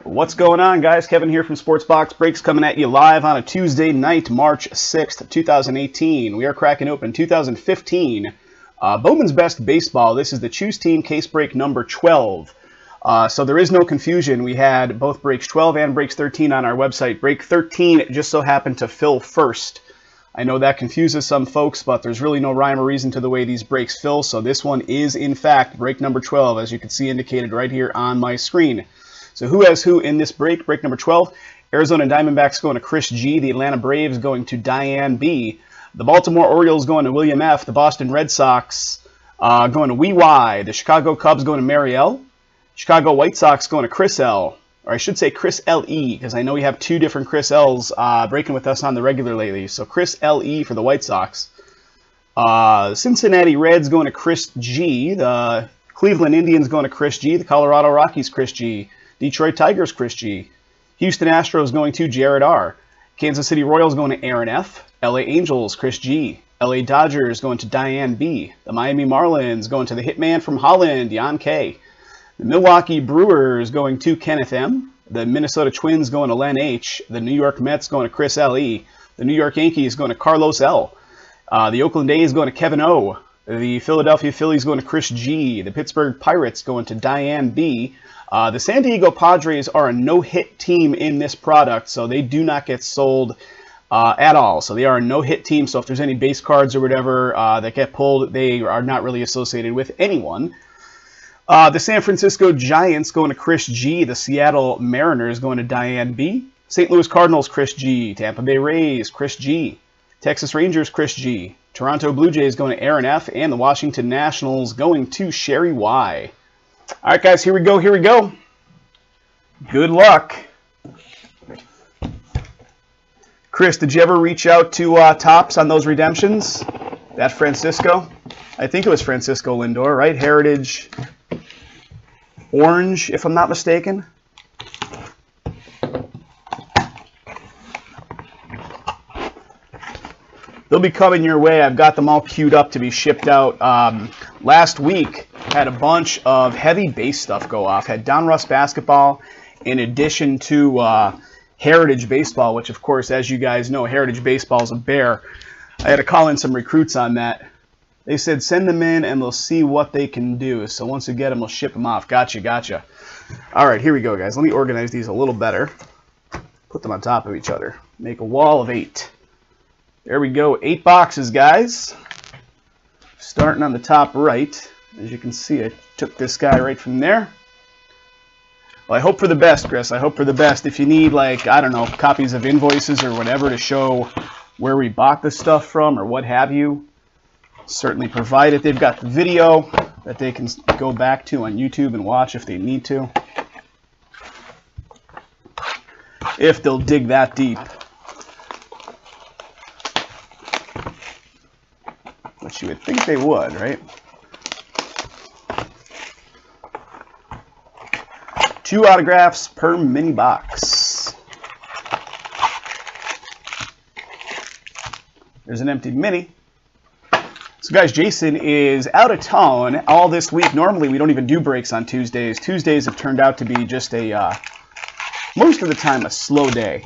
What's going on, guys? Kevin here from Sports Box Breaks, coming at you live on a Tuesday night, March 6th, 2018. We are cracking open 2015 Bowman's Best Baseball. This is the Choose Team case break number 12. So there is no confusion. We had both breaks 12 and breaks 13 on our website. Break 13 just so happened to fill first. I know that confuses some folks, but there's really no rhyme or reason to the way these breaks fill. So this one is, in fact, break number 12, as you can see indicated right here on my screen. So who has who in this break? Break number 12. Arizona Diamondbacks going to Chris G. The Atlanta Braves going to Diane B. The Baltimore Orioles going to William F. The Boston Red Sox going to Wee Y. The Chicago Cubs going to Mary L. Chicago White Sox going to Chris L. Or I should say Chris L.E. because I know we have two different Chris L's breaking with us on the regular lately. So Chris L.E. for the White Sox. Cincinnati Reds going to Chris G. The Cleveland Indians going to Chris G. The Colorado Rockies Chris G. Detroit Tigers, Chris G. Houston Astros going to Jared R. Kansas City Royals going to Aaron F. LA Angels, Chris G. LA Dodgers going to Diane B. The Miami Marlins going to the Hitman from Holland, Jan K. The Milwaukee Brewers going to Kenneth M. The Minnesota Twins going to Len H. The New York Mets going to Chris L.E. The New York Yankees going to Carlos L. The Oakland A's going to Kevin O. The Philadelphia Phillies going to Chris G. The Pittsburgh Pirates going to Diane B. The San Diego Padres are a no-hit team in this product, so they do not get sold at all. So they are a no-hit team, so if there's any base cards or whatever that get pulled, they are not really associated with anyone. The San Francisco Giants going to Chris G. The Seattle Mariners going to Diane B. St. Louis Cardinals, Chris G. Tampa Bay Rays, Chris G. Texas Rangers, Chris G. Toronto Blue Jays going to Aaron F. And the Washington Nationals going to Sherry Y. All right, guys, here we go, here we go. Good luck. Chris, did you ever reach out to Topps on those redemptions? That Francisco? I think it was Francisco Lindor, right? Heritage Orange, if I'm not mistaken. They'll be coming your way. I've got them all queued up to be shipped out. Last week, had a bunch of heavy base stuff go off. Had Donruss basketball in addition to Heritage baseball, which, of course, as you guys know, Heritage baseball is a bear. I had to call in some recruits on that. They said send them in and they'll see what they can do. So once we get them, we'll ship them off. Gotcha, gotcha. All right, here we go, guys. Let me organize these a little better. Put them on top of each other. Make a wall of 8. There we go. 8 boxes, guys. Starting on the top right. As you can see, I took this guy right from there. Well, I hope for the best, Chris. I hope for the best. If you need, like, I don't know, copies of invoices or whatever to show where we bought this stuff from or what have you, certainly provide it. They've got the video that they can go back to on YouTube and watch if they need to. If they'll dig that deep. Which you would think they would, right? 2 autographs per mini box. There's an empty mini. So guys, Jason is out of town all this week. Normally we don't even do breaks on Tuesdays. Tuesdays have turned out to be just a, most of the time, a slow day.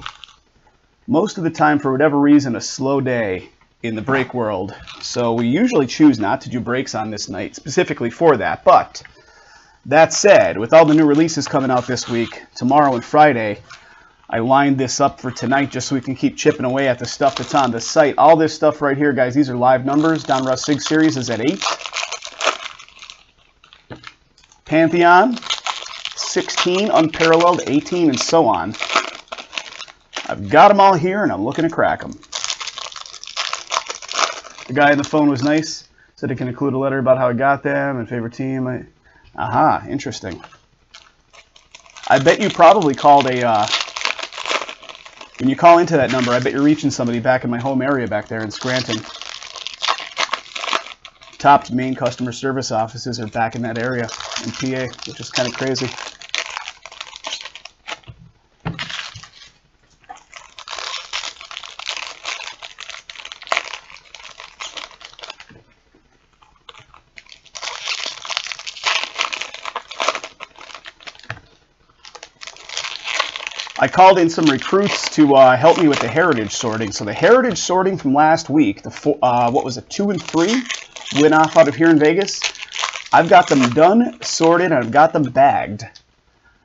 Most of the time, for whatever reason, a slow day in the break world. So we usually choose not to do breaks on this night specifically for that. But that said, with all the new releases coming out this week, tomorrow and Friday, I lined this up for tonight just so we can keep chipping away at the stuff that's on the site. All this stuff right here, guys, these are live numbers. Donruss Sig Series is at 8. Pantheon, 16, Unparalleled, 18, and so on. I've got them all here, and I'm looking to crack them. The guy on the phone was nice. Said it can include a letter about how I got them and favorite team. Aha, interesting. I bet you probably called a... when you call into that number, I bet you're reaching somebody back in my home area back there in Scranton. Topps main customer service offices are back in that area in PA, which is kind of crazy. I called in some recruits to help me with the heritage sorting. So the heritage sorting from last week, what was it, 2 and 3, went off out of here in Vegas. I've got them done, sorted, and I've got them bagged.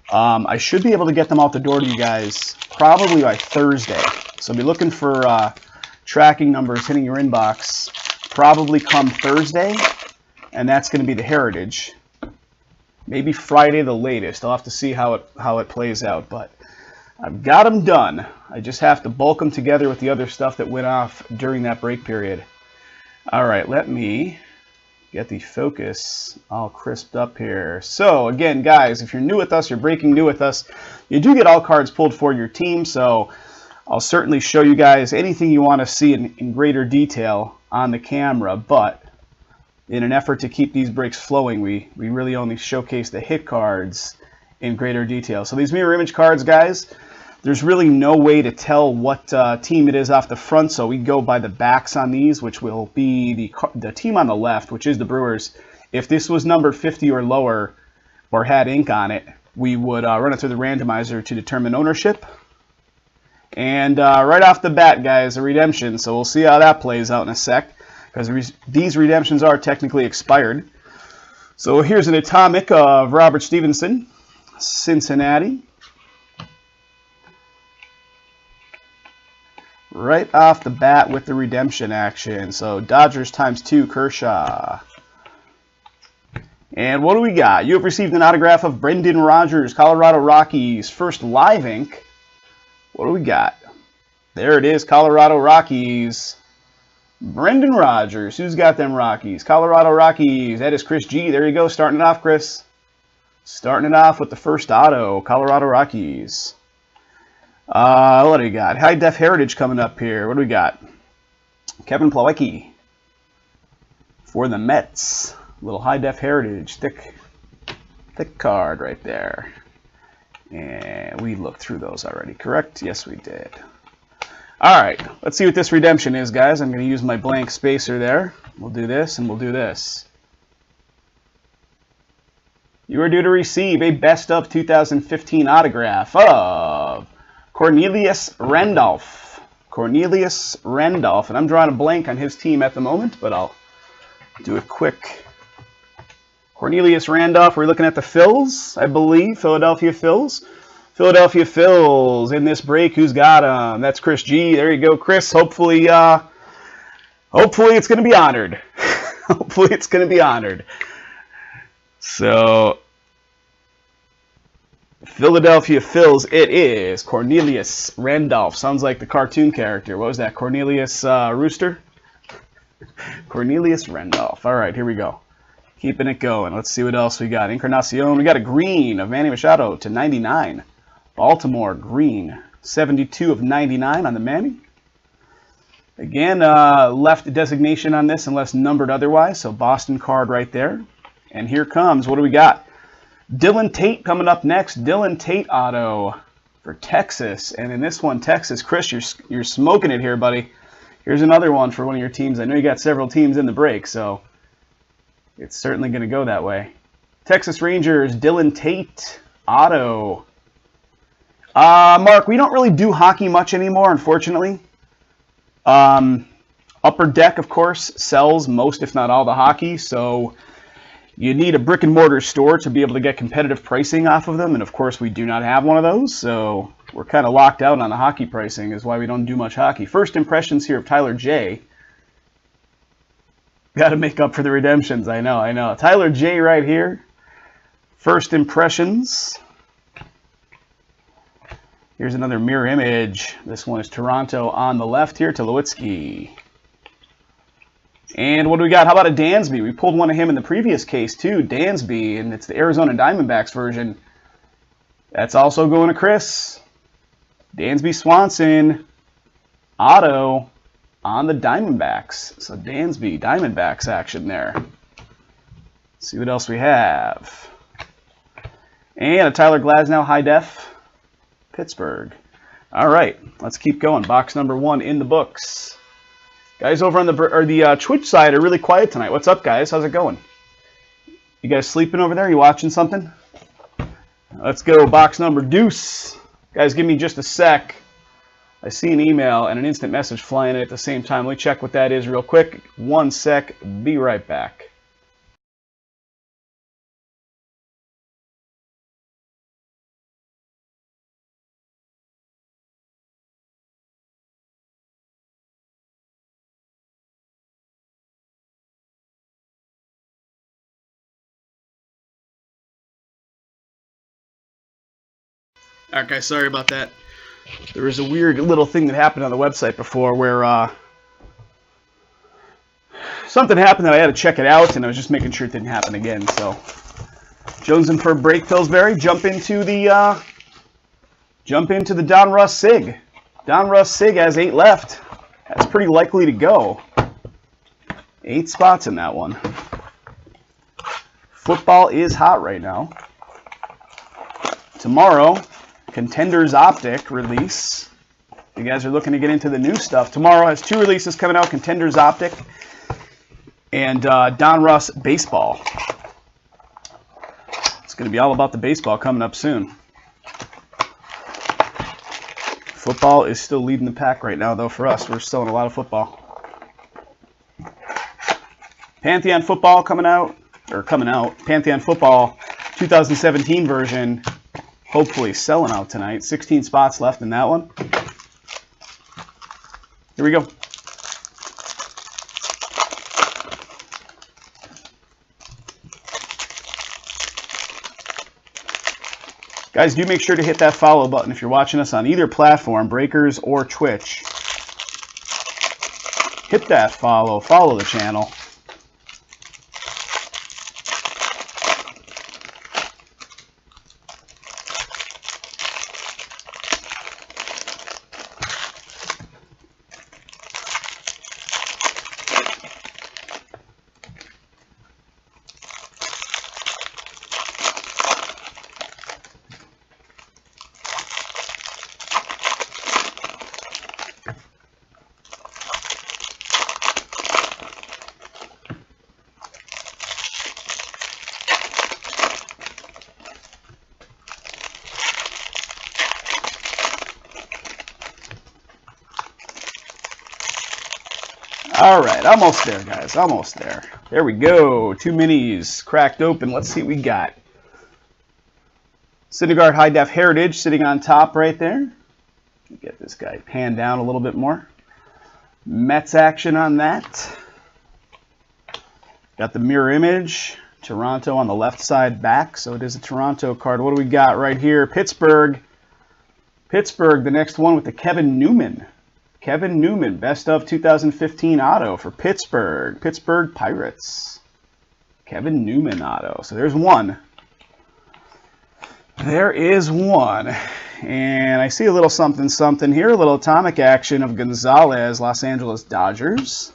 I should be able to get them out the door to you guys probably by Thursday. So be looking for tracking numbers hitting your inbox probably come Thursday, and that's going to be the heritage. Maybe Friday the latest. I'll have to see how it plays out, but I've got them done. I just have to bulk them together with the other stuff that went off during that break period. All right, let me get the focus all crisped up here. So again, guys, if you're new with us, you're breaking new with us, you do get all cards pulled for your team. So I'll certainly show you guys anything you want to see in greater detail on the camera, but in an effort to keep these breaks flowing, we really only showcase the hit cards in greater detail. So these mirror image cards, guys, there's really no way to tell what team it is off the front, so we go by the backs on these, which will be the team on the left, which is the Brewers. If this was numbered 50 or lower or had ink on it, we would run it through the randomizer to determine ownership. And right off the bat, guys, a redemption, so we'll see how that plays out in a sec, because these redemptions are technically expired. So here's an atomic of Robert Stevenson, Cincinnati. Right off the bat with the redemption action. So Dodgers ×2, Kershaw. And what do we got? You have received an autograph of Brendan Rodgers, Colorado Rockies. First live ink. What do we got? There it is, Colorado Rockies. Brendan Rodgers. Who's got them Rockies? Colorado Rockies. That is Chris G. There you go. Starting it off, Chris. Starting it off with the first auto, Colorado Rockies. What do we got? High Def Heritage coming up here. What do we got? Kevin Plawecki for the Mets. Little High Def Heritage. Thick card right there. And we looked through those already, correct? Yes, we did. All right, let's see what this redemption is, guys. I'm going to use my blank spacer there. We'll do this, and we'll do this. You are due to receive a Best of 2015 autograph of Cornelius Randolph. Cornelius Randolph. And I'm drawing a blank on his team at the moment, but I'll do it quick. Cornelius Randolph, we're looking at the Phils, I believe. Philadelphia Phils. Philadelphia Phils in this break. Who's got them? That's Chris G. There you go, Chris. Hopefully it's going to be honored. Hopefully it's going to be honored. So, Philadelphia Phils, it is Cornelius Randolph. Sounds like the cartoon character. What was that? Cornelius Rooster? Cornelius Randolph. All right, here we go. Keeping it going. Let's see what else we got. Encarnacion. We got a green of Manny Machado to 99. Baltimore green. 72 of 99 on the Manny. Again, left designation on this unless numbered otherwise. So Boston card right there. And here comes, what do we got? Dylan Tate coming up next. Dylan Tate auto for Texas. And in this one, Texas, Chris, you're smoking it here, buddy. Here's another one for one of your teams. I know you got several teams in the break, so it's certainly going to go that way. Texas Rangers, Dylan Tate auto. Mark, we don't really do hockey much anymore, unfortunately. Upper Deck, of course, sells most, if not all, the hockey, so you need a brick and mortar store to be able to get competitive pricing off of them, and of course we do not have one of those, so we're kind of locked out on the hockey pricing, is why we don't do much hockey. First impressions here of Tyler J. Got to make up for the redemptions, I know. Tyler J right here. First impressions. Here's another mirror image. This one is Toronto on the left here, Tulowitzki. And what do we got? How about a Dansby? We pulled one of him in the previous case too, Dansby, and it's the Arizona Diamondbacks version. That's also going to Chris. Dansby Swanson, auto on the Diamondbacks. So Dansby, Diamondbacks action there. Let's see what else we have. And a Tyler Glasnow high def, Pittsburgh. All right, let's keep going. Box number 1 in the books. Guys over on the Twitch side are really quiet tonight. What's up, guys? How's it going? You guys sleeping over there? You watching something? Let's go. Box number deuce. Guys, give me just a sec. I see an email and an instant message flying in at the same time. Let me check what that is real quick. 1 sec. Be right back. Alright guys, sorry about that. There was a weird little thing that happened on the website before where something happened that I had to check it out, and I was just making sure it didn't happen again. So, jonesing for a break, Pillsbury. Jump into the Don Russ Sig. Don Russ Sig has 8 left. That's pretty likely to go. 8 spots in that one. Football is hot right now. Tomorrow, Contenders Optic release. You guys are looking to get into the new stuff. Tomorrow has 2 releases coming out, Contenders Optic and Don Russ Baseball. It's going to be all about the baseball coming up soon. Football is still leading the pack right now, though, for us. We're selling a lot of football. Pantheon Football coming out. Pantheon Football 2017 version. Hopefully selling out tonight. 16 spots left in that one. Here we go. Guys, do make sure to hit that follow button if you're watching us on either platform, Breakers or Twitch. Hit that follow the channel. All right, almost there, guys. Almost there. There we go. 2 minis cracked open. Let's see what we got. Syndergaard High Def Heritage sitting on top right there. Get this guy panned down a little bit more. Mets action on that. Got the mirror image. Toronto on the left side back, so it is a Toronto card. What do we got right here? Pittsburgh. Pittsburgh, the next one with the Kevin Newman. Kevin Newman, best of 2015 auto for Pittsburgh. Pittsburgh Pirates. Kevin Newman auto. So there's one. There is one. And I see a little something something here. A little atomic action of Gonzalez, Los Angeles Dodgers.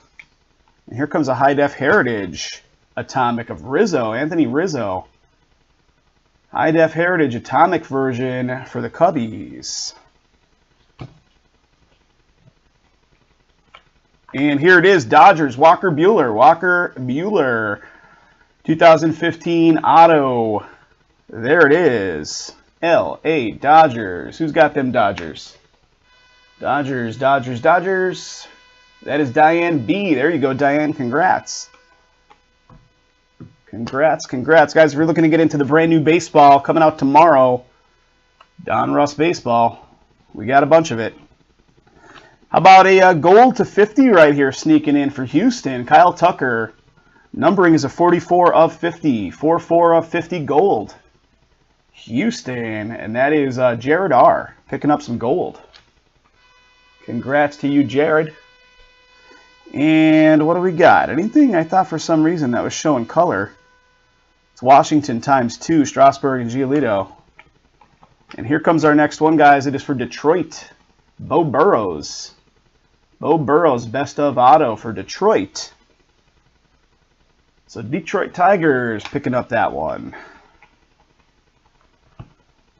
And here comes a high def heritage atomic of Rizzo, Anthony Rizzo. High def heritage atomic version for the Cubbies. And here it is, Dodgers, Walker Buehler. Walker Buehler, 2015 auto. There it is. L.A. Dodgers. Who's got them Dodgers? Dodgers, Dodgers, Dodgers. That is Diane B. There you go, Diane. Congrats. Congrats, congrats. Guys, if you're looking to get into the brand new baseball coming out tomorrow, Don Russ Baseball, we got a bunch of it. How about a gold to 50 right here sneaking in for Houston? Kyle Tucker. Numbering is a 44 of 50. 44 of 50 gold. Houston. And that is Jared R. Picking up some gold. Congrats to you, Jared. And what do we got? Anything I thought for some reason that was showing color. It's Washington ×2. Strasburg and Giolito. And here comes our next one, guys. It is for Detroit. Bo Burrows. Bo Burrows, best of auto for Detroit. So Detroit Tigers picking up that one.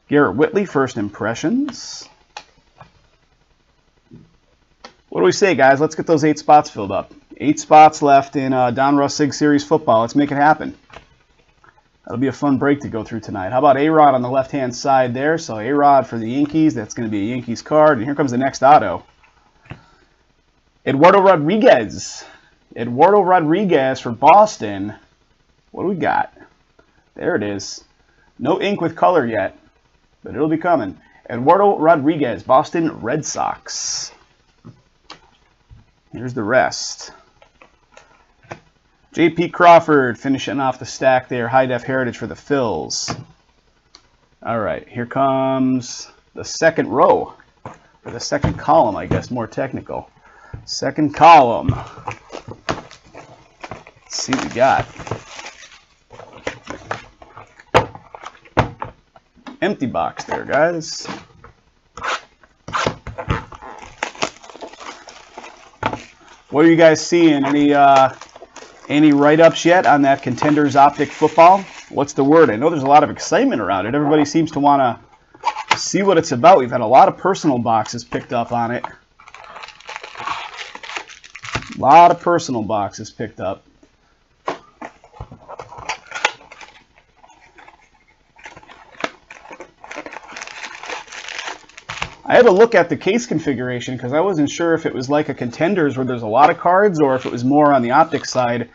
Garrett Whitley, first impressions. What do we say, guys? Let's get those 8 spots filled up. 8 spots left in Don Russ Sig Series football. Let's make it happen. That'll be a fun break to go through tonight. How about A-Rod on the left-hand side there? So A-Rod for the Yankees. That's going to be a Yankees card. And here comes the next auto. Eduardo Rodriguez. Eduardo Rodriguez for Boston. What do we got? There it is. No ink with color yet, but it'll be coming. Eduardo Rodriguez, Boston Red Sox. Here's the rest. J.P. Crawford finishing off the stack there. High Def Heritage for the Phils. All right, here comes the second row. Or the second column, I guess, more technical. Second column. Let's see what we got. Empty box there, guys. What are you guys seeing? Any write-ups yet on that Contenders Optic football? What's the word? I know there's a lot of excitement around it. Everybody seems to want to see what it's about. We've had a lot of personal boxes picked up on it. A lot of personal boxes picked up. I had to look at the case configuration because I wasn't sure if it was like a Contenders where there's a lot of cards or if it was more on the optic side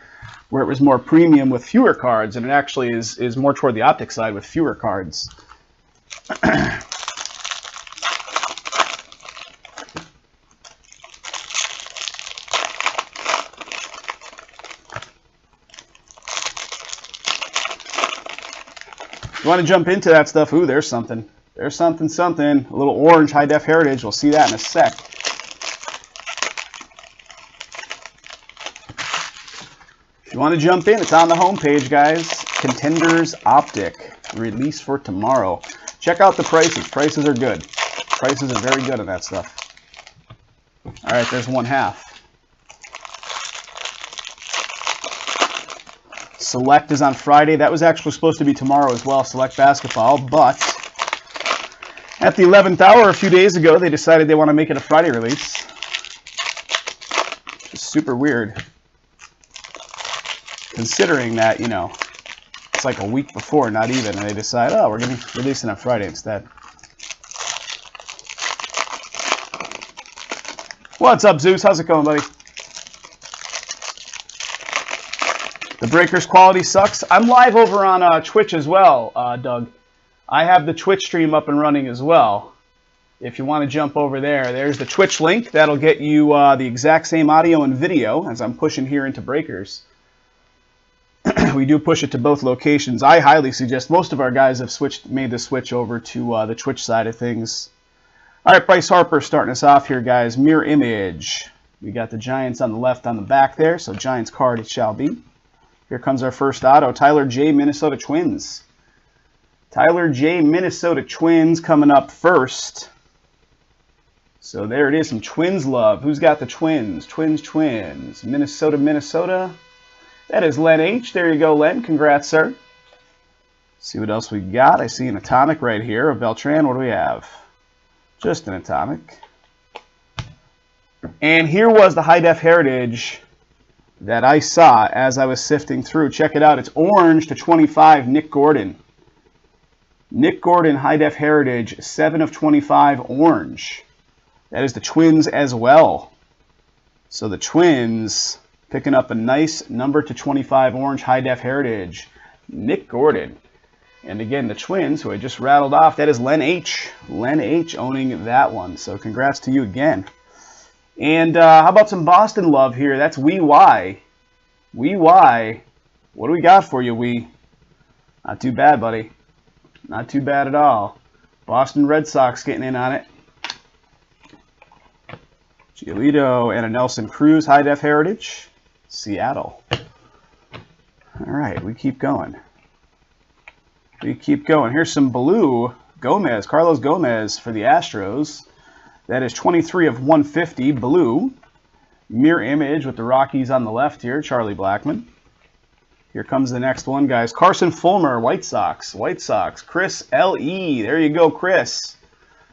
where it was more premium with fewer cards, and it actually is more toward the optic side with fewer cards. You want to jump into that stuff? Ooh, there's something. There's something. A little orange High Def Heritage. We'll see that in a sec. If you want to jump in, it's on the homepage, guys. Contenders Optic. Release for tomorrow. Check out the prices. Prices are good. Prices are very good on that stuff. All right, there's one half. Select is on Friday. That was actually supposed to be tomorrow as well, Select Basketball, but at the 11th hour a few days ago, they decided they want to make it a Friday release. Which is super weird. Considering that, you know, it's like a week before, not even, and they decide, oh, we're going to release it on Friday instead. What's up, Zeus? How's it going, buddy? The Breakers quality sucks. I'm live over on Twitch as well, Doug. I have the Twitch stream up and running as well. If you want to jump over there, there's the Twitch link. That'll get you the exact same audio and video as I'm pushing here into Breakers. We do push it to both locations. I highly suggest, most of our guys have made the switch over to the Twitch side of things. All right, Bryce Harper starting us off here, guys. Mirror image. We got the Giants on the left on the back there, so Giants card it shall be. Here comes our first auto, Tyler J, Minnesota Twins. Tyler J, Minnesota Twins coming up first. So there it is, some Twins love. Who's got the Twins? Twins. Minnesota. That is Len H. There you go, Len. Congrats, sir. See what else we got. I see an atomic right here of Beltran. What do we have? Just an atomic. And here was the High Def Heritage that I saw as I was sifting through. Check it out. It's orange to 25, Nick Gordon. Nick Gordon, High Def Heritage, 7 of 25, orange. That is the Twins as well. So the Twins picking up a nice number to 25 orange High Def Heritage. Nick Gordon. And again, the Twins, who I just rattled off, that is Len H. Len H owning that one. So congrats to you again. And how about some Boston love here? That's Wee Y. Wee Y. What do we got for you, Wee? Not too bad, buddy. Not too bad at all. Boston Red Sox getting in on it. Giolito and a Nelson Cruz High Def Heritage. Seattle. All right, we keep going. Here's some blue. Gomez, Carlos Gomez for the Astros. That is 23 of 150, blue. Mirror image with the Rockies on the left here, Charlie Blackmon. Here comes the next one, guys. Carson Fulmer, White Sox. Chris L.E. There you go, Chris.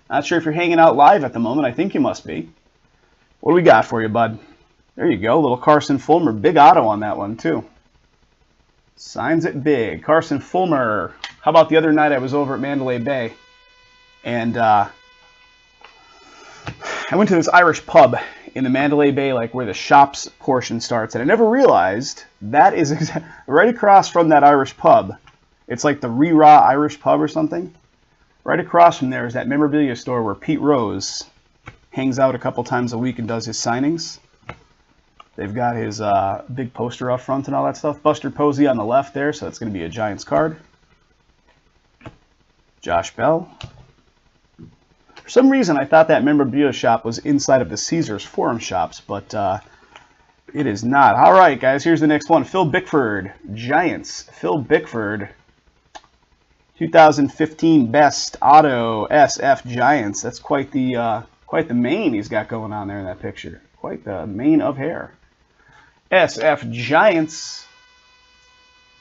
Not sure if you're hanging out live at the moment. I think you must be. What do we got for you, bud? There you go, little Carson Fulmer. Big auto on that one, too. Signs it big. Carson Fulmer. How about the other night I was over at Mandalay Bay, and I went to this Irish pub in the Mandalay Bay, like where the shops portion starts, and I never realized that is right across from that Irish pub. It's like the Ree-Rah Irish pub or something. Right across from there is that memorabilia store where Pete Rose hangs out a couple times a week and does his signings. They've got his big poster up front and all that stuff. Buster Posey on the left there, so that's going to be a Giants card. Josh Bell. For some reason, I thought that memorabilia shop was inside of the Caesars Forum shops, but it is not. All right, guys, here's the next one. Phil Bickford, Giants. Phil Bickford, 2015 Best Auto SF Giants. That's quite the mane he's got going on there in that picture. Quite the mane of hair. SF Giants.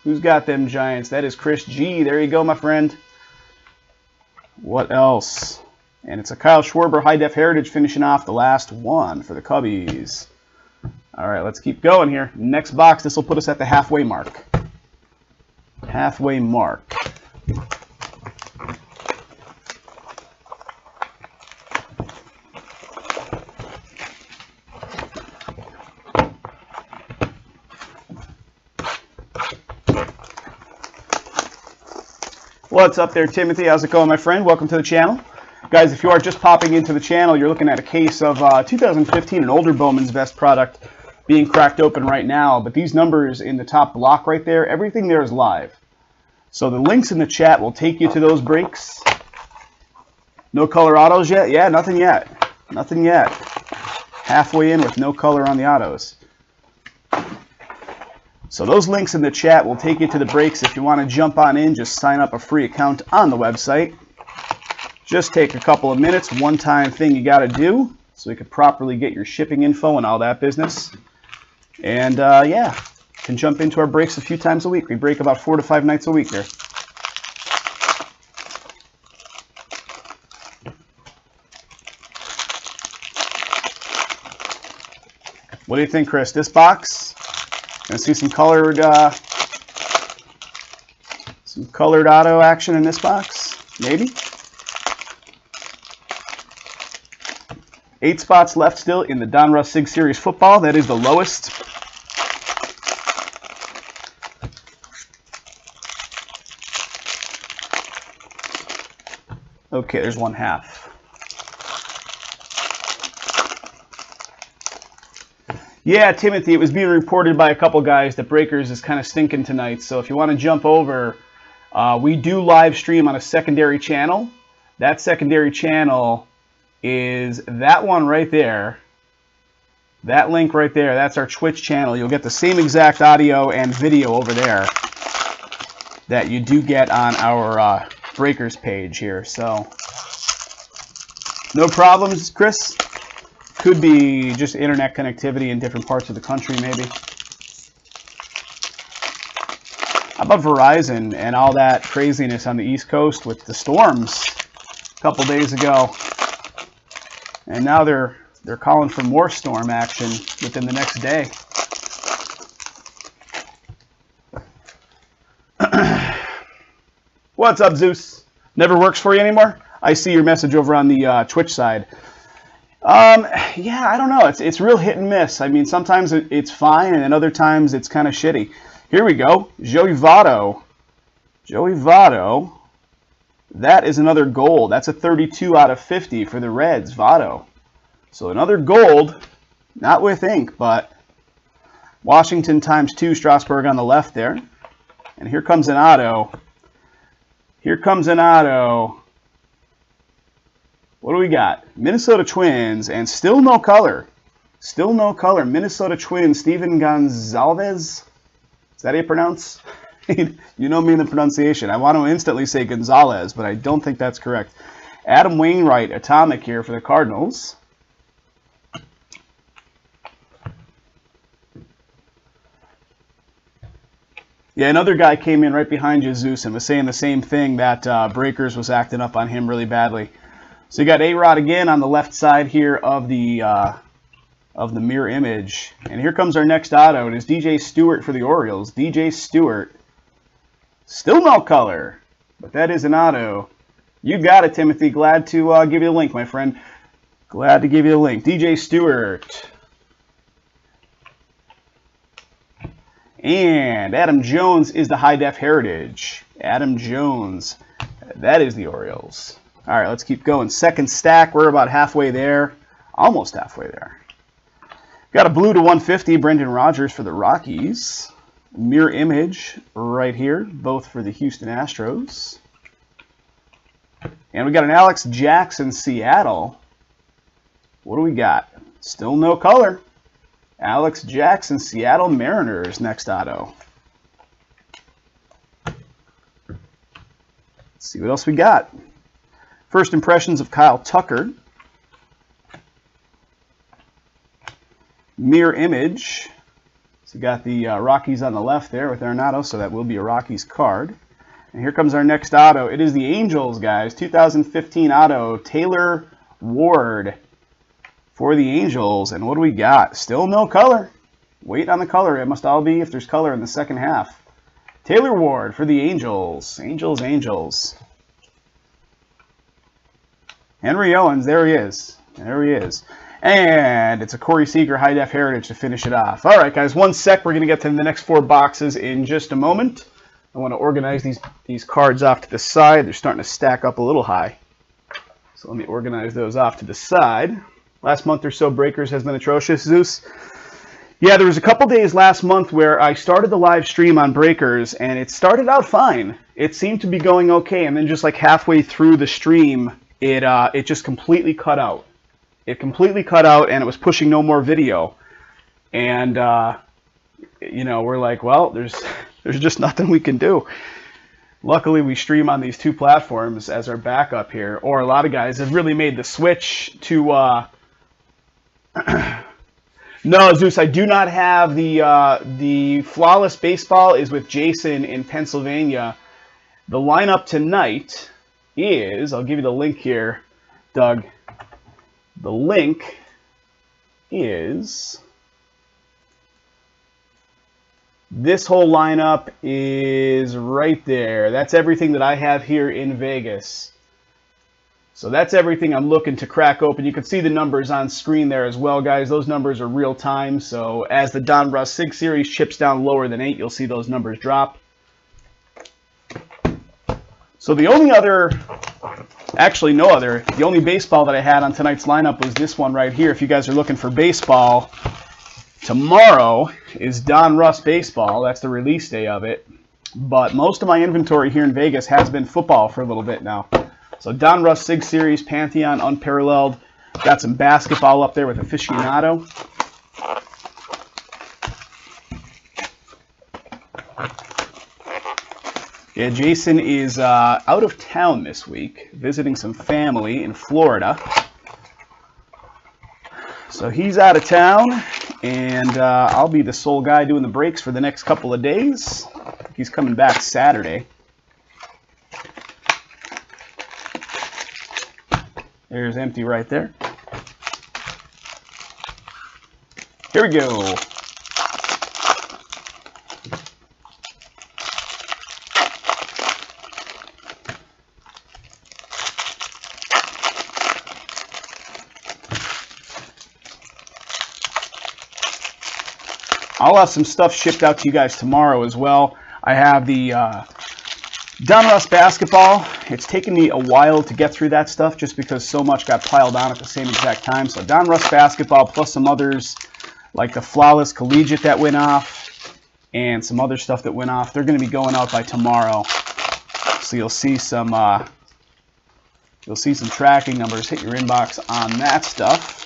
Who's got them Giants? That is Chris G. There you go, my friend. What else? And it's a Kyle Schwarber High Def Heritage finishing off the last one for the Cubbies. All right, let's keep going here. Next box, this will put us at the halfway mark. Halfway mark. What's up there, Timothy? How's it going, my friend? Welcome to the channel. Guys, if you are just popping into the channel, you're looking at a case of 2015 and older Bowman's Best product being cracked open right now. But these numbers in the top block right there, everything there is live. So the links in the chat will take you to those breaks. No color autos yet? Yeah, nothing yet. Nothing yet. Halfway in with no color on the autos. So those links in the chat will take you to the breaks. If you want to jump on in, just sign up a free account on the website. Just take a couple of minutes, one-time thing you got to do so you can properly get your shipping info and all that business. And yeah, can jump into our breaks a few times a week. We break about 4 to 5 nights a week here. What do you think, Chris? This box? Gonna see some colored auto action in this box, maybe. 8 spots left still in the Donruss Sig Series football. That is the lowest. Okay, there's 1/2. Yeah, Timothy, it was being reported by a couple guys that Breakers is kind of stinking tonight. So if you want to jump over, we do live stream on a secondary channel. That secondary channel is that one right there. That link right there, that's our Twitch channel. You'll get the same exact audio and video over there that you do get on our Breakers page here. So no problems, Chris. Could be just internet connectivity in different parts of the country, maybe. How about Verizon and all that craziness on the East Coast with the storms a couple days ago? And now they're calling for more storm action within the next day. What's up, Zeus? Never works for you anymore? I see your message over on the Twitch side. Yeah, I don't know. It's real hit and miss. I mean, sometimes it's fine, and then other times it's kind of shitty. Here we go. Joey Votto. Joey Votto. That is another gold. That's a 32 out of 50 for the Reds, Votto. So another gold, not with ink, but Washington ×2, Strasburg on the left there. And here comes an auto. Here comes an auto. What do we got? Minnesota Twins, and still no color. Still no color. Minnesota Twins, Steven Gonzalez. Is that how you pronounce? You know me in the pronunciation. I want to instantly say Gonzalez, but I don't think that's correct. Adam Wainwright, atomic here for the Cardinals. Yeah, another guy came in right behind you, Zeus, and was saying the same thing, that Breakers was acting up on him really badly. So you got A-Rod again on the left side here of the mirror image. And here comes our next auto. It is DJ Stewart for the Orioles. DJ Stewart. Still no color, but that is an auto. You got it, Timothy. Glad to give you a link, my friend. Glad to give you a link. DJ Stewart. And Adam Jones is the high def heritage. Adam Jones. That is the Orioles. All right, let's keep going. Second stack. We're about halfway there. Almost halfway there. Got a blue to 150. Brendan Rodgers for the Rockies. Mirror image right here. Both for the Houston Astros. And we got an Alex Jackson, Seattle. What do we got? Still no color. Alex Jackson, Seattle Mariners, next auto. Let's see what else we got. First impressions of Kyle Tucker. Mirror image. So we got the Rockies on the left there with Arenado, so that will be a Rockies card. And here comes our next auto. It is the Angels, guys. 2015 auto, Taylor Ward for the Angels. And what do we got? Still no color. Wait on the color. It must all be if there's color in the second half. Taylor Ward for the Angels. Angels, Angels. Henry Owens, there he is. There he is. And it's a Corey Seager High Def Heritage to finish it off. All right, guys, 1 sec. We're going to get to the next 4 boxes in just a moment. I want to organize these cards off to the side. They're starting to stack up a little high. So let me organize those off to the side. Last month or so, Breakers has been atrocious, Zeus. Yeah, there was a couple days last month where I started the live stream on Breakers, and it started out fine. It seemed to be going okay, and then just like halfway through the stream, it just completely cut out. It completely cut out, and it was pushing no more video. And you know, we're like, well, there's just nothing we can do. Luckily, we stream on these 2 platforms as our backup here. Or a lot of guys have really made the switch to. No, Zeus, I do not have the Flawless Baseball is with Jason in Pennsylvania. The lineup tonight is, I'll give you the link here, Doug. The link is, this whole lineup is right there. That's everything that I have here in Vegas. So that's everything I'm looking to crack open. You can see the numbers on screen there as well, guys. Those numbers are real time. So as the Don Russ Sig Series chips down lower than 8, you'll see those numbers drop. So the only other, actually no other, the only baseball that I had on tonight's lineup was this one right here. If you guys are looking for baseball, tomorrow is Don Russ Baseball. That's the release day of it. But most of my inventory here in Vegas has been football for a little bit now. So Don Russ Sig Series, Pantheon, Unparalleled. Got some basketball up there with Aficionado. Yeah, Jason is out of town this week, visiting some family in Florida. So he's out of town, and I'll be the sole guy doing the breaks for the next couple of days. He's coming back Saturday. There's empty right there. Here we go. I'll have some stuff shipped out to you guys tomorrow as well. I have the Don Russ basketball. It's taken me a while to get through that stuff just because so much got piled on at the same exact time. So Don Russ basketball plus some others like the Flawless Collegiate that went off and some other stuff that went off. They're going to be going out by tomorrow. So you'll see some tracking numbers hit your inbox on that stuff.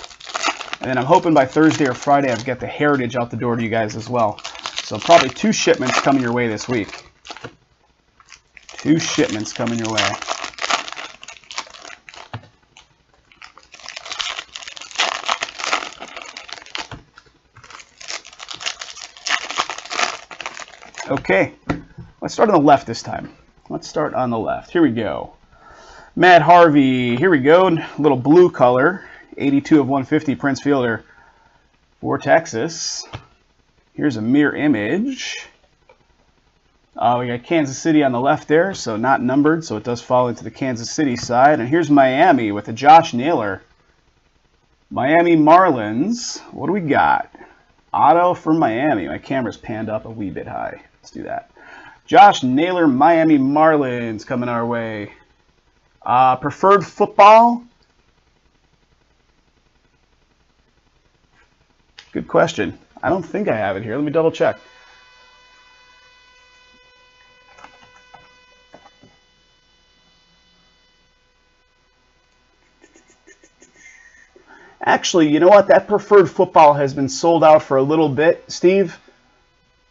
And then I'm hoping by Thursday or Friday I've got the Heritage out the door to you guys as well. So probably 2 shipments coming your way this week. 2 shipments coming your way. Okay, let's start on the left this time. Let's start on the left. Here we go. Matt Harvey, here we go. A little blue color. 82 of 150 Prince Fielder for Texas. Here's a mirror image. We got Kansas City on the left there, so not numbered, so it does fall into the Kansas City side. And here's Miami with a Josh Naylor. Miami Marlins. What do we got? Auto for Miami. My camera's panned up a wee bit high. Let's do that. Josh Naylor, Miami Marlins coming our way. Preferred football? Good question. I don't think I have it here. Let me double check. Actually, you know what? That preferred football has been sold out for a little bit, Steve.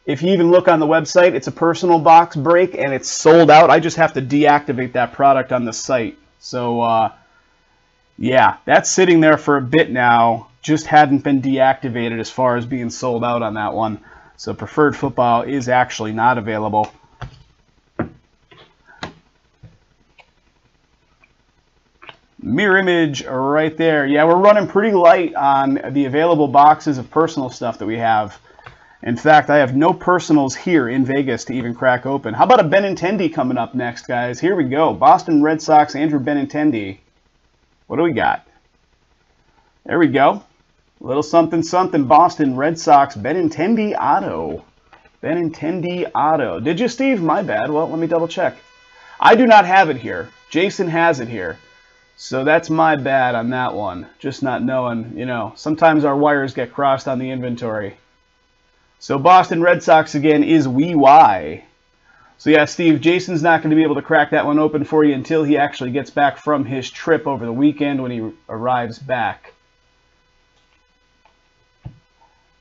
If you even look on the website, it's a personal box break, and it's sold out. I just have to deactivate that product on the site. So, yeah, that's sitting there for a bit now. Just hadn't been deactivated as far as being sold out on that one. So preferred football is actually not available. Mirror image right there. Yeah, we're running pretty light on the available boxes of personal stuff that we have. In fact, I have no personals here in Vegas to even crack open. How about a Benintendi coming up next, guys? Here we go. Boston Red Sox, Andrew Benintendi. What do we got? There we go. A little something something. Boston Red Sox, Benintendi auto. Benintendi auto. Did you, Steve? My bad. Well, let me double check. I do not have it here. Jason has it here. So that's my bad on that one. Just not knowing, you know, sometimes our wires get crossed on the inventory. So Boston Red Sox again is WY. So yeah, Steve, Jason's not going to be able to crack that one open for you until he actually gets back from his trip over the weekend when he arrives back.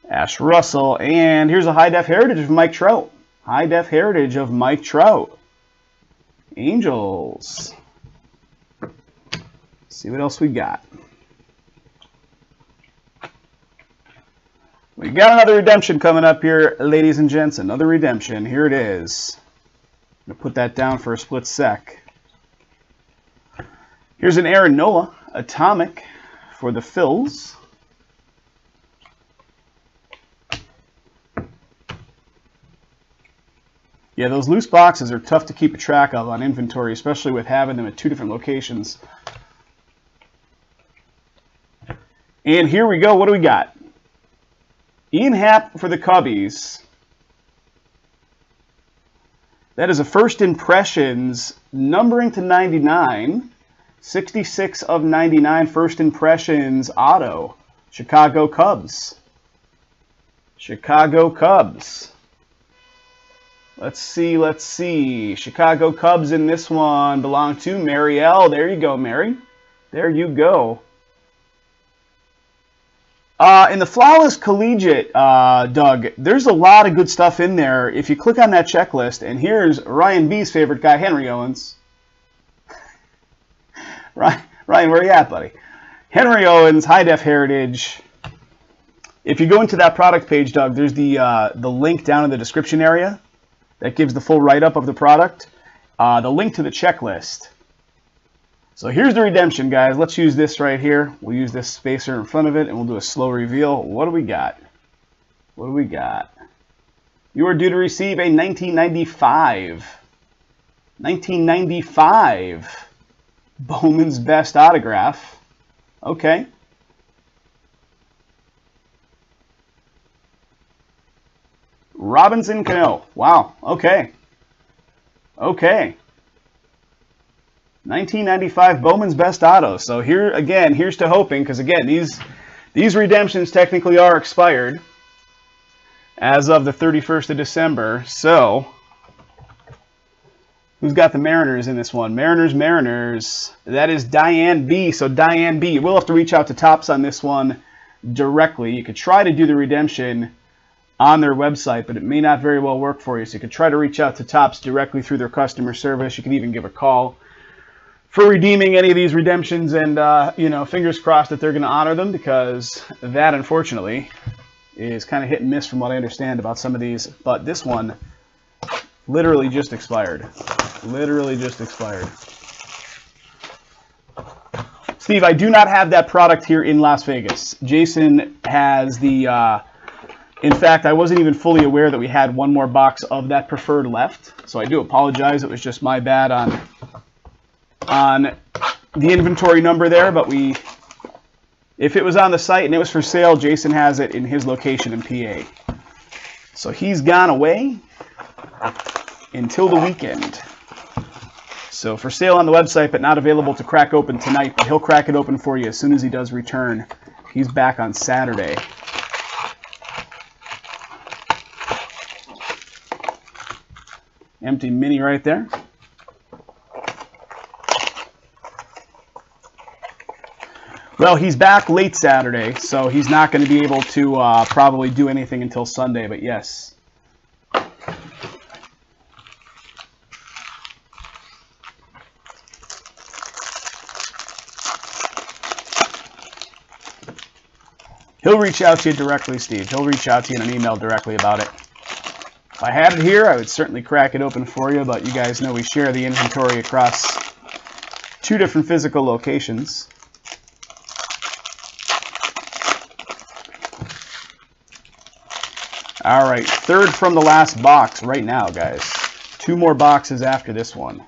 Ash Russell, and here's a high-def heritage of Mike Trout. High-def heritage of Mike Trout. Angels. Let's see what else we got. We got another redemption coming up here, ladies and gents. Another redemption. Here it is. I'm going to put that down for a split sec. Here's an Aaron Nola Atomic for the Phils. Yeah, those loose boxes are tough to keep a track of on inventory, especially with having them at two different locations. And here we go. What do we got? Ian Happ for the Cubbies. That is a first impressions, numbering to 99. 66 of 99 first impressions auto. Chicago Cubs. Chicago Cubs. Let's see. Chicago Cubs in this one belong to Mary L. There you go, Mary. There you go. In the Flawless Collegiate, Doug, there's a lot of good stuff in there. If you click on that checklist, and here's Ryan B's favorite guy, Henry Owens. Ryan, where you at, buddy? Henry Owens, High Def Heritage. If you go into that product page, Doug, there's the link down in the description area that gives the full write-up of the product. The link to the checklist. So here's the redemption, guys. Let's use this right here. We'll use this spacer in front of it, and we'll do a slow reveal. What do we got? What do we got? You are due to receive a 1995. 1995 Bowman's Best Autograph. Okay. Robinson Cano. Wow. Okay. Okay. 1995 Bowman's Best Auto. So here again, here's to hoping, because again, these redemptions technically are expired as of the 31st of December. So who's got the Mariners in this one? Mariners. That is Diane B. So Diane B, you will have to reach out to Topps on this one directly. You could try to do the redemption on their website, but it may not very well work for you. So you could try to reach out to Topps directly through their customer service. You can even give a call for redeeming any of these redemptions, and you know, fingers crossed that they're going to honor them, because that, unfortunately, is kind of hit and miss from what I understand about some of these. But this one literally just expired. Literally just expired. Steve, I do not have that product here in Las Vegas. Jason has the In fact, I wasn't even fully aware that we had one more box of that preferred left, so I do apologize. It was just my bad on the inventory number there, but if it was on the site and it was for sale, Jason has it in his location in PA. So he's gone away until the weekend. So for sale on the website, but not available to crack open tonight, but he'll crack it open for you as soon as he does return. He's back on Saturday. Empty mini right there. Well, he's back late Saturday, so he's not going to be able to probably do anything until Sunday, but yes. He'll reach out to you directly, Steve. He'll reach out to you in an email directly about it. If I had it here, I would certainly crack it open for you, but you guys know we share the inventory across 2 different physical locations. All right, 3rd from the last box right now, guys. 2 more boxes after this one.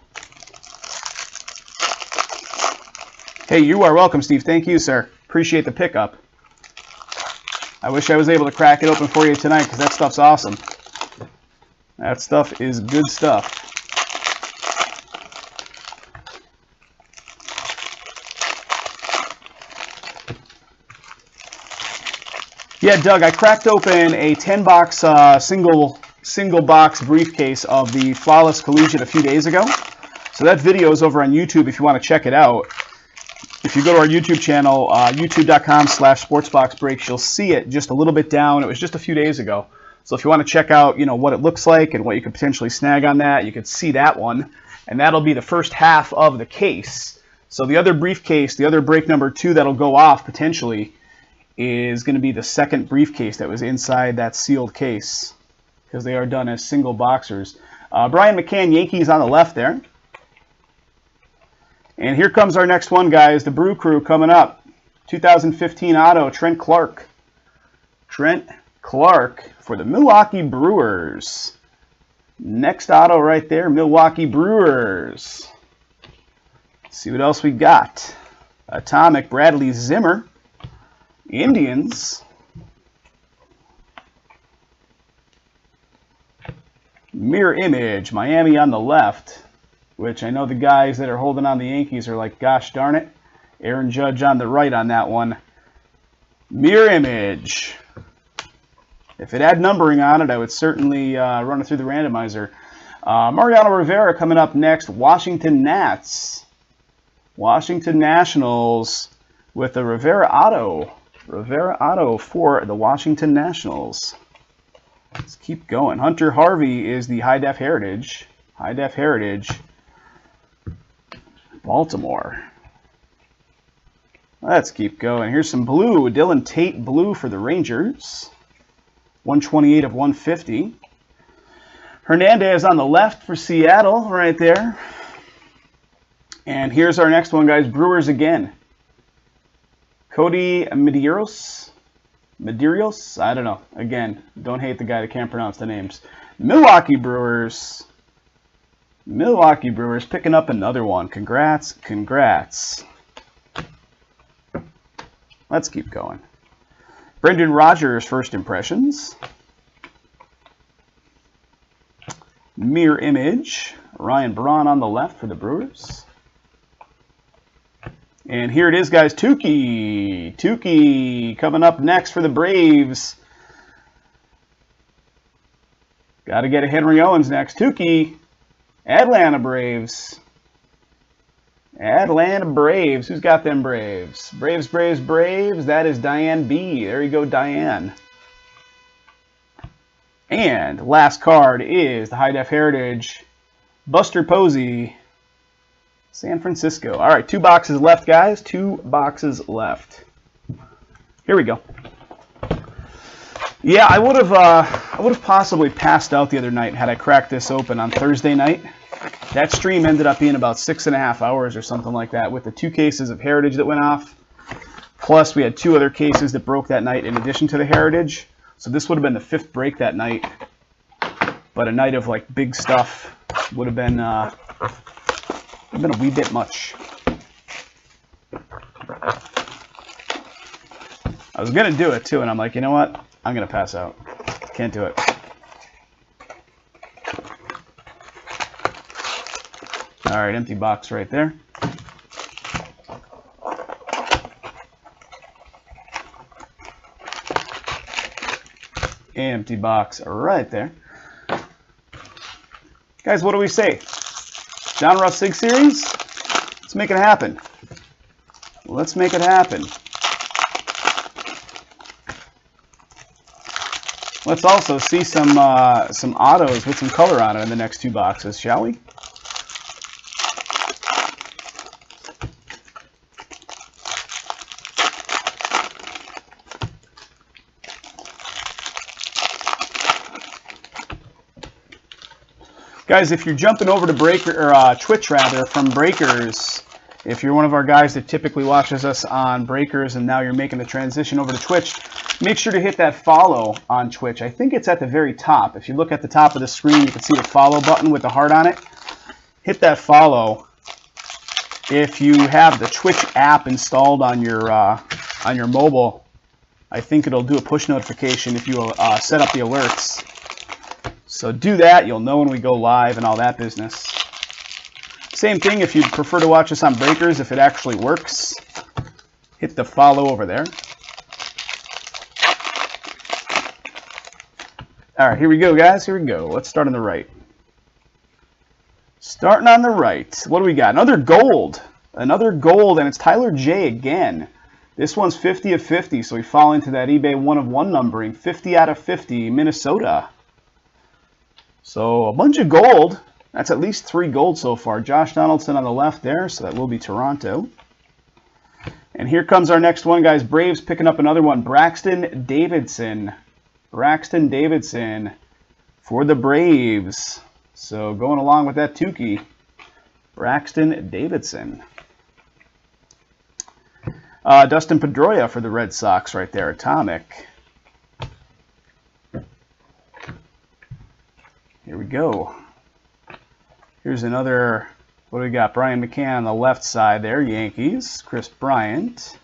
Hey, you are welcome, Steve. Thank you, sir. Appreciate the pickup. I wish I was able to crack it open for you tonight because that stuff's awesome. That stuff is good stuff. Yeah, Doug, I cracked open a 10-box single box briefcase of the Flawless Collegiate a few days ago. So that video is over on YouTube if you want to check it out. If you go to our YouTube channel, youtube.com/SportsBoxBreaks, you'll see it just a little bit down. It was just a few days ago. So if you want to check out, what it looks like and what you could potentially snag on that, you could see that one. And that'll be the first half of the case. So the other briefcase, the other break number 2 that'll go off potentially, is going to be the second briefcase that was inside that sealed case, because they are done as single boxers. Brian McCann, Yankees on the left there. And here comes our next one, guys. The Brew Crew coming up. 2015 auto, Trent Clark. Trent Clark for the Milwaukee Brewers. Next auto right there, Milwaukee Brewers. Let's see what else we got. Atomic, Bradley Zimmer. Indians. Mirror image, Miami on the left, which I know the guys that are holding on the Yankees are like, gosh darn it. Aaron Judge on the right on that one. Mirror image. If it had numbering on it, I would certainly run it through the randomizer. Mariano Rivera coming up next. Washington Nats. Washington Nationals with the Rivera Auto. Rivera Auto for the Washington Nationals. Let's keep going. Hunter Harvey is the High Def Heritage. High Def Heritage. Baltimore. Let's keep going. Here's some blue. Dylan Tate blue for the Rangers. 128 of 150. Hernandez on the left for Seattle right there. And here's our next one, guys. Brewers again. Cody Medeiros. I don't know. Again, don't hate the guy that can't pronounce the names. Milwaukee Brewers. Milwaukee Brewers picking up another one. Congrats, congrats. Let's keep going. Brendan Rodgers, first impressions. Mirror image. Ryan Braun on the left for the Brewers. And here it is, guys. Tukey. Tukey coming up next for the Braves. Got to get a Henry Owens next. Tukey. Atlanta Braves. Atlanta Braves. Who's got them Braves? Braves, Braves, Braves. That is Diane B. There you go, Diane. And last card is the High Def Heritage. Buster Posey. San Francisco. All right, 2 boxes left, guys. 2 boxes left. Here we go. Yeah, I would have possibly passed out the other night had I cracked this open on Thursday night. That stream ended up being about 6.5 hours or something like that, with the 2 cases of Heritage that went off. Plus, we had 2 other cases that broke that night in addition to the Heritage. So this would have been the 5th break that night, but a night of like big stuff would have been a wee bit much. I was gonna do it too, and I'm like, you know what? I'm gonna pass out. Can't do it. All right, empty box right there. Empty box right there. Guys, what do we say? John Russ Sig Series? Let's make it happen. Let's make it happen. Let's also see some autos with some color on it in the next 2 boxes, shall we? Guys, if you're jumping over to Twitch rather from Breakers, if you're one of our guys that typically watches us on Breakers and now you're making the transition over to Twitch, make sure to hit that follow on Twitch. I think it's at the very top. If you look at the top of the screen, you can see the follow button with the heart on it. Hit that follow. If you have the Twitch app installed on your mobile, I think it'll do a push notification if you set up the alerts. So do that. You'll know when we go live and all that business. Same thing if you prefer to watch us on Breakers, if it actually works. Hit the follow over there. All right, here we go, guys. Here we go. Let's start on the right. Starting on the right. What do we got? Another gold. Another gold, and it's Tyler J again. This one's 50 of 50, so we fall into that eBay 1 of 1 numbering. 50 out of 50, Minnesota. So a bunch of gold. That's at least 3 gold so far. Josh Donaldson on the left there, so that will be Toronto. And here comes our next one, guys. Braves picking up another one. Braxton Davidson. Braxton Davidson for the Braves. So going along with that Tukey, Braxton Davidson. Dustin Pedroia for the Red Sox right there, Atomic. Here we go. Here's another, what do we got? Brian McCann on the left side there, Yankees. Chris Bryant.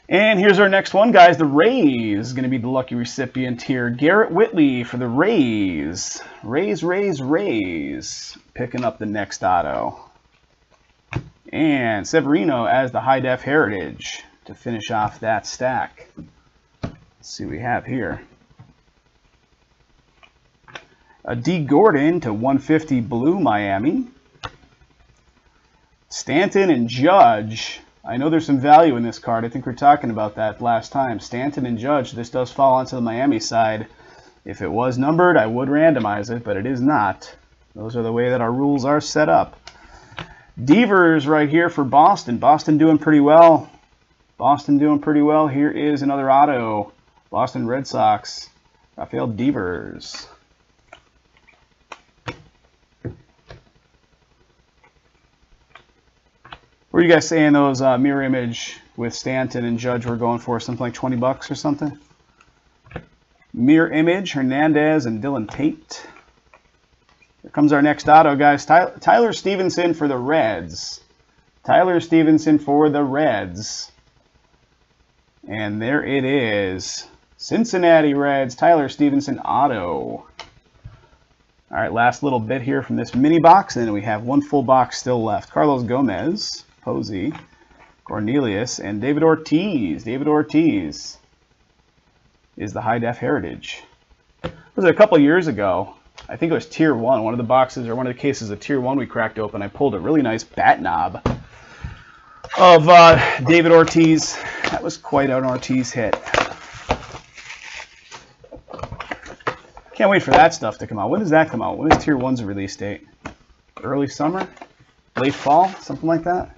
And here's our next one, guys. The Rays going to be the lucky recipient here. Garrett Whitley for the Rays. Rays. Picking up the next auto. And Severino as the High Def Heritage to finish off that stack. Let's see what we have here. A D. Gordon to 150 Blue Miami. Stanton and Judge. I know there's some value in this card. I think we were talking about that last time. Stanton and Judge. This does fall onto the Miami side. If it was numbered, I would randomize it, but it is not. Those are the way that our rules are set up. Devers right here for Boston. Boston doing pretty well. Boston doing pretty well. Here is another auto. Boston Red Sox. Rafael Devers. What are you guys saying those mirror image with Stanton and Judge were going for? Something like 20 bucks or something? Mirror image, Hernandez and Dylan Tate. Here comes our next auto, guys. Tyler Stevenson for the Reds. Tyler Stevenson for the Reds. And there it is. Cincinnati Reds, Tyler Stevenson auto. All right, last little bit here from this mini box, and then we have one full box still left. Carlos Gomez. Posey, Cornelius, and David Ortiz. David Ortiz is the High Def Heritage. It was a couple years ago. I think it was Tier 1. One of the boxes or one of the cases of Tier 1 we cracked open. I pulled a really nice bat knob of David Ortiz. That was quite an Ortiz hit. Can't wait for that stuff to come out. When does that come out? When is Tier 1's release date? Early summer? Late fall? Something like that?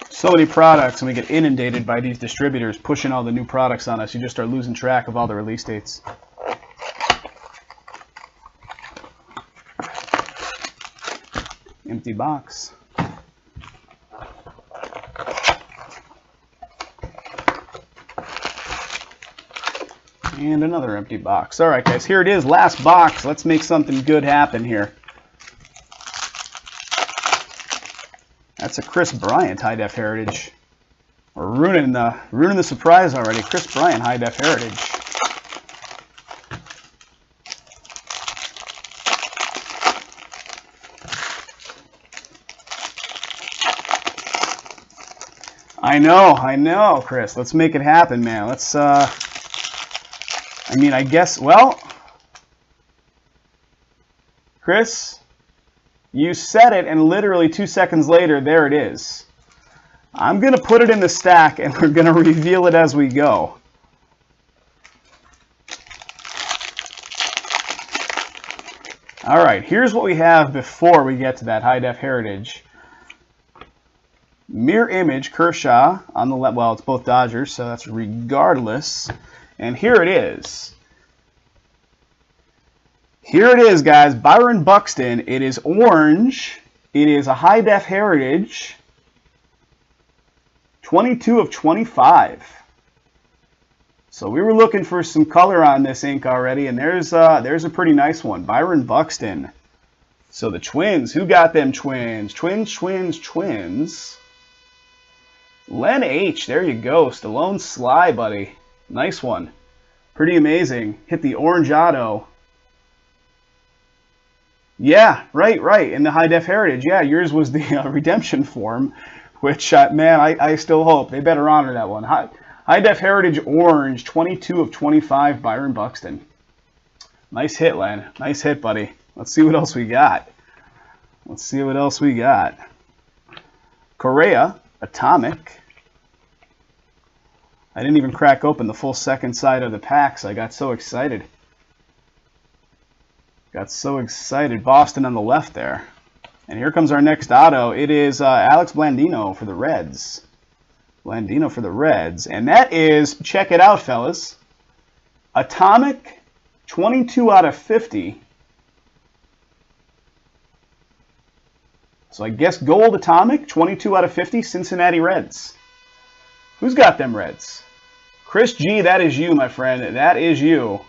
So many products, and we get inundated by these distributors pushing all the new products on us. You just start losing track of all the release dates. Empty box. And another empty box. All right, guys, here it is. Last box. Let's make something good happen here. That's a Chris Bryant High Def Heritage. We're ruining the surprise already. Chris Bryant High Def Heritage. I know, Chris. Let's make it happen, man. Let's, I mean, I guess, well, Chris, you said it, and literally 2 seconds later, there it is. I'm going to put it in the stack, and we're going to reveal it as we go. All right, here's what we have before we get to that High Def Heritage. Mirror image, Kershaw on the left. Well, it's both Dodgers, so that's regardless. And here it is. Here it is, guys. Byron Buxton. It is orange. It is a High Def Heritage. 22 of 25. So we were looking for some color on this ink already, and there's a pretty nice one. Byron Buxton. So the Twins. Who got them Twins? Twins. Len H. There you go. Stallone Sly, buddy. Nice one. Pretty amazing. Hit the orange auto. Yeah, right. In the High Def Heritage. Yeah, yours was the redemption form, which, man, I still hope. They better honor that one. High Def Heritage Orange, 22 of 25, Byron Buxton. Nice hit, Len. Nice hit, buddy. Let's see what else we got. Correa, Atomic. I didn't even crack open the full second side of the packs. I got so excited. Boston on the left there. And here comes our next auto. It is Alex Blandino for the Reds. And that is, check it out, fellas. Atomic, 22 out of 50. So I guess gold Atomic, 22 out of 50, Cincinnati Reds. Who's got them Reds? Chris G, that is you, my friend. That is you.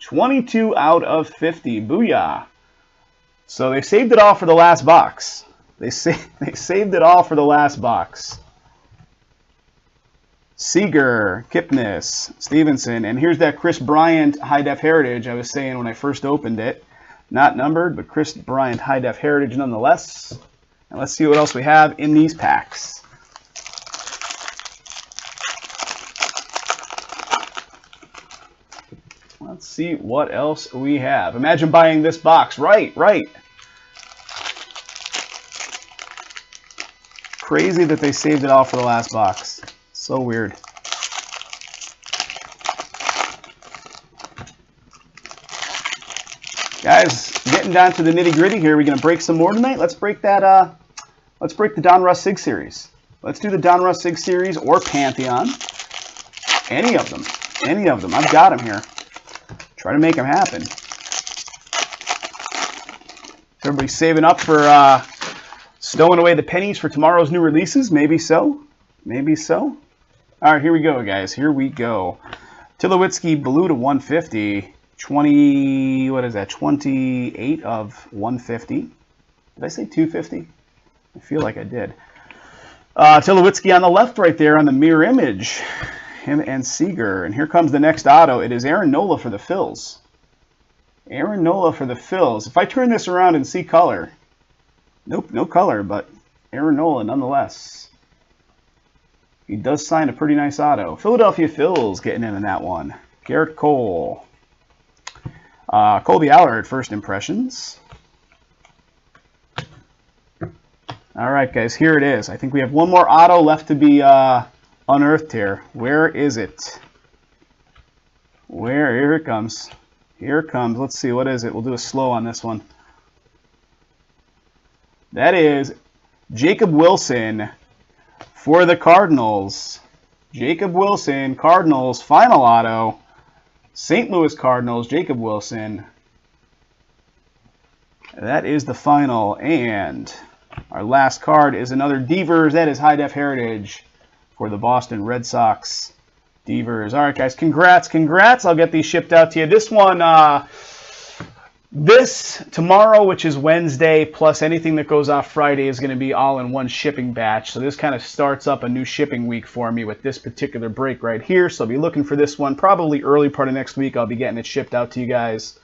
22 out of 50. Booyah. So they saved it all for the last box. They saved it all for the last box. Seager, Kipnis, Stevenson. And here's that Chris Bryant High Def Heritage I was saying when I first opened it. Not numbered, but Chris Bryant High Def Heritage nonetheless. And let's see what else we have in these packs. Let's see what else we have. Imagine buying this box. Right. Crazy that they saved it all for the last box. So weird. Guys, getting down to the nitty-gritty here. We're going to break some more tonight. Let's break that. Let's break the Donruss Sig series. Let's do the Donruss Sig series or Pantheon. Any of them. I've got them here. Try to make them happen. Everybody's saving up for stowing away the pennies for tomorrow's new releases. Maybe so. All right, here we go, guys. Tulowitzki blue to 150. 28 of 150. Did I say 250? I feel like I did. Tulowitzki on the left right there on the mirror image. Him and Seager. And here comes the next auto. It is Aaron Nola for the Phils. If I turn this around and see color. Nope, no color, but Aaron Nola nonetheless. He does sign a pretty nice auto. Philadelphia Phils getting in on that one. Garrett Cole. Colby Allard, first impressions. All right, guys, here it is. I think we have one more auto left to be unearthed here. Where is it? Here it comes. Let's see, what is it? We'll do a slow on this one. That is Jacob Wilson for the Cardinals. Cardinals, final auto. St. Louis Cardinals, Jacob Wilson. That is the final. And our last card is another Devers. That is High Def Heritage for the Boston Red Sox. Devers. All right, guys. Congrats. I'll get these shipped out to you. This one, this tomorrow, which is Wednesday, plus anything that goes off Friday is going to be all in one shipping batch. So this kind of starts up a new shipping week for me with this particular break right here. So I'll be looking for this one probably early part of next week. I'll be getting it shipped out to you guys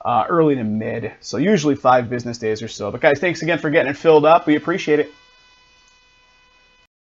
early to mid. So usually 5 business days or so. But guys, thanks again for getting it filled up. We appreciate it.